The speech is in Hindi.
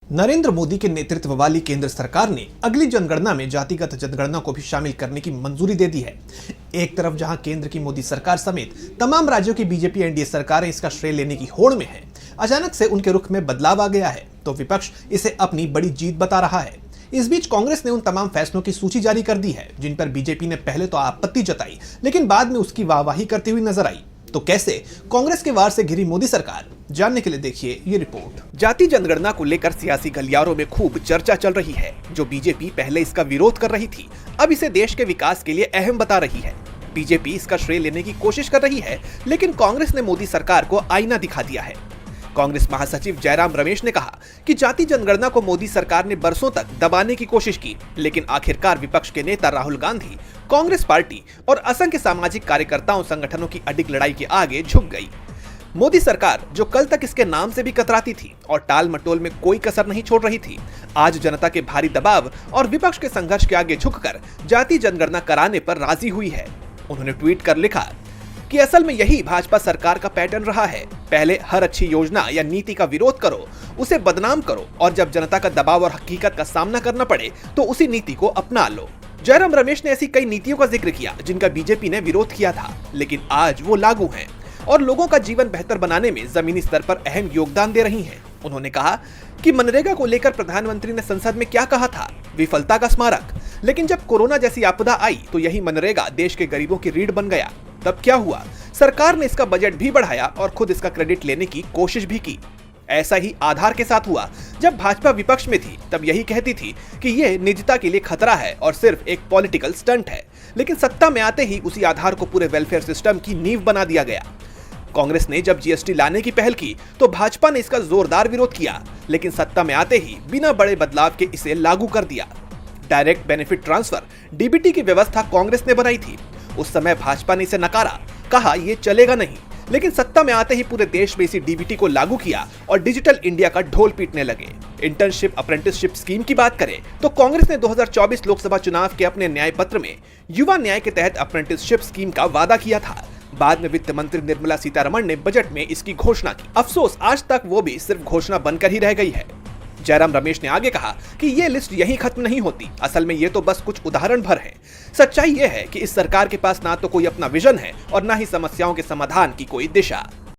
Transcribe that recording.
नरेंद्र मोदी के नेतृत्व वाली केंद्र सरकार ने अगली जनगणना में जातिगत जनगणना को भी शामिल करने की मंजूरी दे दी है। एक तरफ जहां केंद्र की मोदी सरकार समेत तमाम राज्यों की बीजेपी एनडीए सरकारें इसका श्रेय लेने की होड़ में है, अचानक से उनके रुख में बदलाव आ गया है तो विपक्ष इसे अपनी बड़ी जीत बता रहा है। इस बीच कांग्रेस ने उन तमाम फैसलों की सूची जारी कर दी है जिन पर बीजेपी ने पहले तो आपत्ति जताई, लेकिन बाद में उसकी वाहवाही करती हुई नजर आई। तो कैसे कांग्रेस के वार से घिरी मोदी सरकार, जानने के लिए देखिए ये रिपोर्ट। जाति जनगणना को लेकर सियासी गलियारों में खूब चर्चा चल रही है। जो बीजेपी पहले इसका विरोध कर रही थी, अब इसे देश के विकास के लिए अहम बता रही है। बीजेपी इसका श्रेय लेने की कोशिश कर रही है, लेकिन कांग्रेस ने मोदी सरकार को आईना दिखा दिया है। कांग्रेस महासचिव जयराम रमेश ने कहा कि जाति जनगणना को मोदी सरकार ने बरसों तक दबाने की कोशिश की, लेकिन आखिरकार विपक्ष के नेता राहुल गांधी, कांग्रेस पार्टी और असंख्य सामाजिक कार्यकर्ताओं संगठनों की अडिग लड़ाई के आगे झुक गई। मोदी सरकार, जो कल तक इसके नाम से भी कतराती थी और टाल मटोल में कोई कसर नहीं छोड़ रही थी, आज जनता के भारी दबाव और विपक्ष के संघर्ष के आगे झुककर जाति जनगणना कराने पर राजी हुई है। उन्होंने ट्वीट कर लिखा कि असल में यही भाजपा सरकार का पैटर्न रहा है। पहले हर अच्छी योजना या नीति का विरोध करो, उसे बदनाम करो, और जब जनता का दबाव और हकीकत का सामना करना पड़े तो उसी नीति को अपना लो। जयराम रमेश ने ऐसी कई नीतियों का जिक्र किया जिनका बीजेपी ने विरोध किया था, लेकिन आज वो लागू हैं और लोगों का जीवन बेहतर बनाने में जमीनी स्तर पर अहम योगदान दे रही हैं। उन्होंने कहा कि मनरेगा को लेकर प्रधानमंत्री ने संसद में क्या कहा था, विफलता का स्मारक। लेकिन जब कोरोना जैसी आपदा आई तो यही मनरेगा देश के गरीबों की रीढ़ बन गया। तब क्या हुआ, सरकार ने इसका बजट भी बढ़ाया और खुद इसका क्रेडिट लेने की कोशिश भी की। ऐसा ही आधार के साथ हुआ। जब भाजपा विपक्ष में थी तब यही कहती थी कि यह निजता के लिए खतरा है और सिर्फ एक पॉलिटिकल स्टंट है, लेकिन सत्ता में आते ही उसी आधार को पूरे वेलफेयर सिस्टम की नींव बना दिया गया। कांग्रेस ने जब जीएसटी लाने की पहल की तो भाजपा ने इसका जोरदार विरोध किया, लेकिन सत्ता में आते ही बिना बड़े बदलाव के इसे लागू कर दिया। डायरेक्ट बेनिफिट ट्रांसफर डीबीटी की व्यवस्था कांग्रेस ने बनाई थी। उस समय भाजपा ने इसे नकारा, कहा यह चलेगा नहीं, लेकिन सत्ता में आते ही पूरे देश में इसी डीबीटी को लागू किया और डिजिटल इंडिया का ढोल पीटने लगे। इंटर्नशिप अप्रेंटिसशिप स्कीम की बात करें तो कांग्रेस ने 2024 लोकसभा चुनाव के अपने न्याय पत्र में युवा न्याय के तहत अप्रेंटिसशिप स्कीम का वादा किया था। बाद में वित्त मंत्री निर्मला सीतारमण ने बजट में इसकी घोषणा की। अफसोस, आज तक वो भी सिर्फ घोषणा बनकर ही रह गई है। जयराम रमेश ने आगे कहा कि ये लिस्ट यहीं खत्म नहीं होती, असल में ये तो बस कुछ उदाहरण भर है। सच्चाई ये है कि इस सरकार के पास ना तो कोई अपना विजन है और ना ही समस्याओं के समाधान की कोई दिशा।